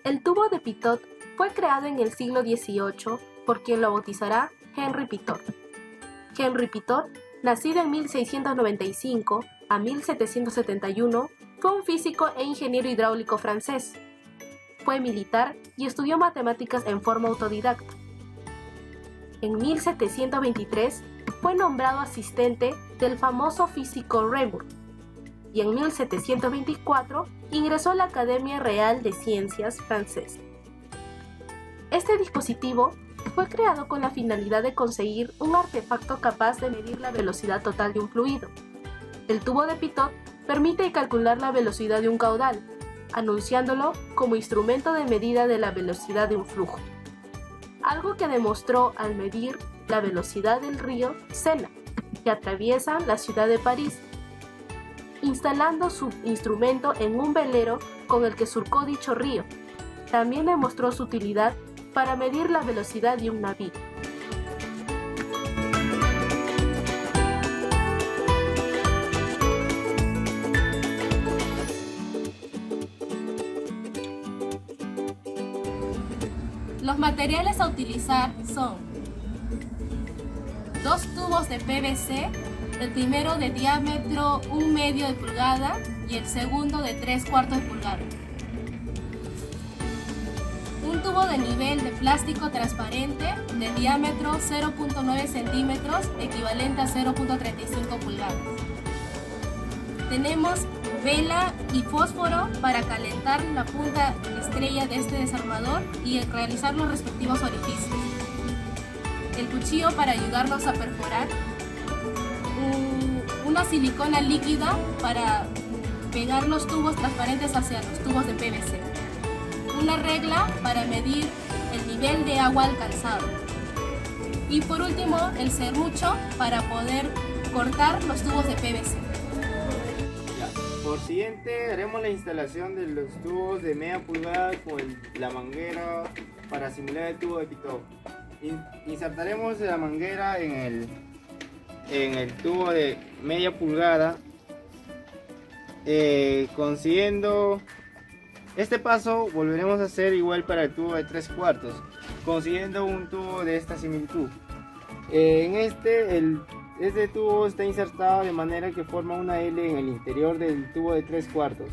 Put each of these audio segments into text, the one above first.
El tubo de Pitot fue creado en el siglo XVIII por quien lo bautizará Henri Pitot. Henri Pitot, nacido en 1695 a 1771, fue un físico e ingeniero hidráulico francés. Fue militar y estudió matemáticas en forma autodidacta. En 1723 fue nombrado asistente del famoso físico Reaumur y en 1724 ingresó a la Academia Real de Ciencias francesa. Este dispositivo fue creado con la finalidad de conseguir un artefacto capaz de medir la velocidad total de un fluido. El tubo de Pitot permite calcular la velocidad de un caudal, anunciándolo como instrumento de medida de la velocidad de un flujo, algo que demostró al medir la velocidad del río Sena, que atraviesa la ciudad de París, instalando su instrumento en un velero con el que surcó dicho río. También demostró su utilidad para medir la velocidad de un navío. Los materiales a utilizar son 2 tubos de PVC, el primero de diámetro 1/2 de pulgada y el segundo de 3/4 de pulgada. Un tubo de nivel de plástico transparente de diámetro 0.9 centímetros, equivalente a 0.35 pulgadas. Tenemos vela y fósforo para calentar la punta estrella de este desarmador y realizar los respectivos orificios. El cuchillo para ayudarnos a perforar. Una silicona líquida para pegar los tubos transparentes hacia los tubos de PVC. Una regla para medir el nivel de agua alcanzado. Y por último, el serrucho para poder cortar los tubos de PVC. Por siguiente haremos la instalación de los tubos de media pulgada con la manguera para simular el tubo de Pitot. Insertaremos la manguera en el tubo de media pulgada, consiguiendo este paso. Volveremos a hacer igual para el tubo de 3/4, consiguiendo un tubo de esta similitud. Este tubo está insertado de manera que forma una L en el interior del tubo de 3/4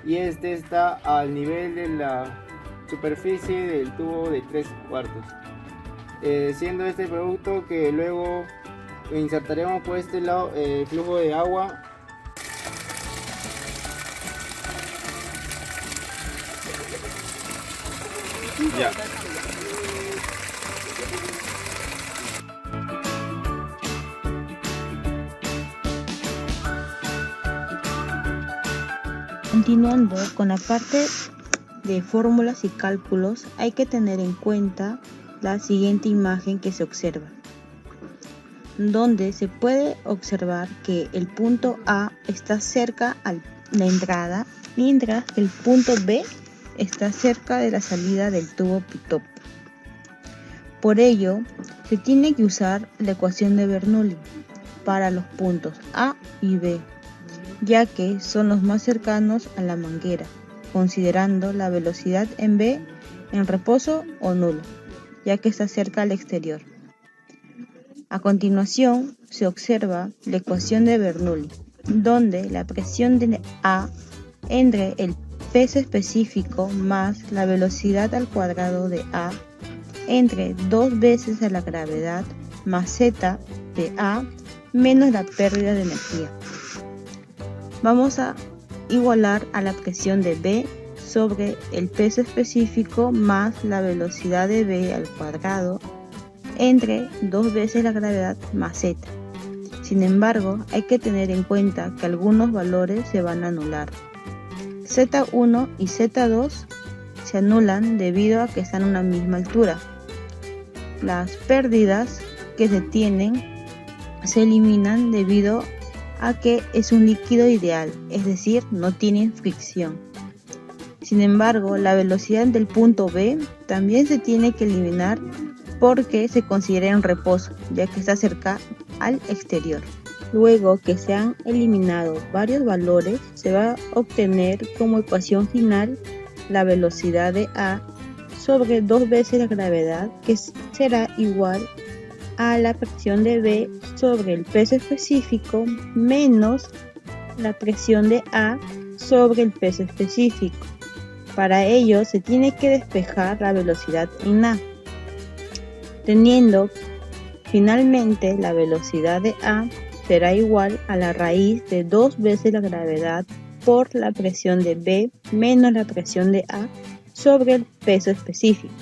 y este está al nivel de la superficie del tubo de 3/4, siendo este producto que luego insertaremos por este lado el flujo de agua. Ya. Continuando con la parte de fórmulas y cálculos, hay que tener en cuenta la siguiente imagen que se observa, donde se puede observar que el punto A está cerca a la entrada, mientras que el punto B está cerca de la salida del tubo Pitot. Por ello, se tiene que usar la ecuación de Bernoulli para los puntos A y B, ya que son los más cercanos a la manguera, considerando la velocidad en B en reposo o nulo, ya que está cerca al exterior. A continuación, se observa la ecuación de Bernoulli, donde la presión de A entre el peso específico más la velocidad al cuadrado de A entre 2 veces a la gravedad más z de A menos la pérdida de energía. Vamos a igualar a la presión de B sobre el peso específico más la velocidad de B al cuadrado entre 2 veces la gravedad más z. Sin embargo, hay que tener en cuenta que algunos valores se van a anular. Z1 y Z2 se anulan debido a que están a una misma altura. Las pérdidas que se tienen se eliminan debido a que es un líquido ideal, es decir, no tiene fricción. Sin embargo, la velocidad del punto B también se tiene que eliminar porque se considera en reposo, ya que está cerca al exterior. Luego que se han eliminado varios valores, se va a obtener como ecuación final la velocidad de A sobre 2 veces la gravedad, que será igual a la presión de B sobre el peso específico menos la presión de A sobre el peso específico. Para ello se tiene que despejar la velocidad en A, teniendo finalmente la velocidad de A será igual a la raíz de 2 veces la gravedad por la presión de B menos la presión de A sobre el peso específico.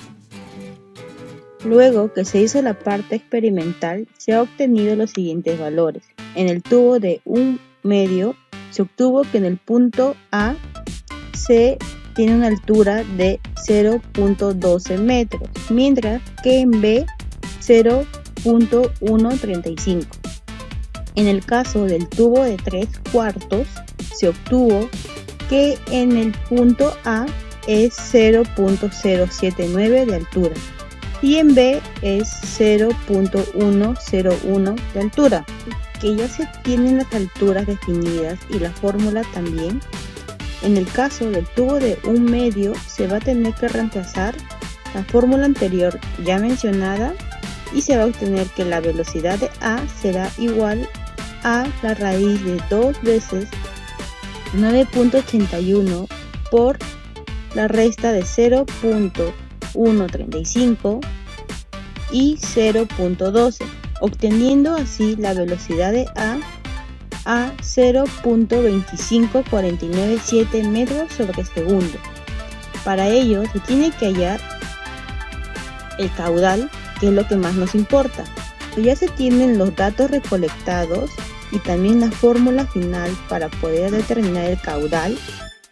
Luego que se hizo la parte experimental, se ha obtenido los siguientes valores. En el tubo de 1 medio se obtuvo que en el punto A se tiene una altura de 0.12 metros, mientras que en B 0.135. En el caso del tubo de 3/4 se obtuvo que en el punto A es 0.079 de altura y en B es 0.101 de altura. Que ya se tienen las alturas definidas y la fórmula también. En el caso del tubo de 1 medio se va a tener que reemplazar la fórmula anterior ya mencionada y se va a obtener que la velocidad de A será igual a la raíz de 2 veces 9.81 por la resta de 0.135 y 0.12, obteniendo así la velocidad de A 0.25497 metros sobre segundo. Para ello se tiene que hallar el caudal, que es lo que más nos importa. Ya se tienen los datos recolectados y también la fórmula final para poder determinar el caudal.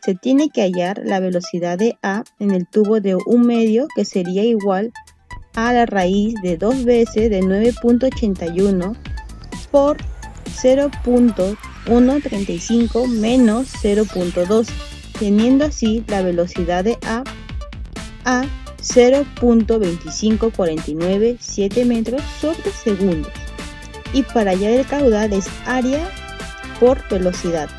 Se tiene que hallar la velocidad de A en el tubo de 1 medio, que sería igual a la raíz de 2 veces de 9.81 por 0.135 menos 0.12, teniendo así la velocidad de A 0.25497 metros sobre segundo. Y para hallar el caudal es área por velocidad.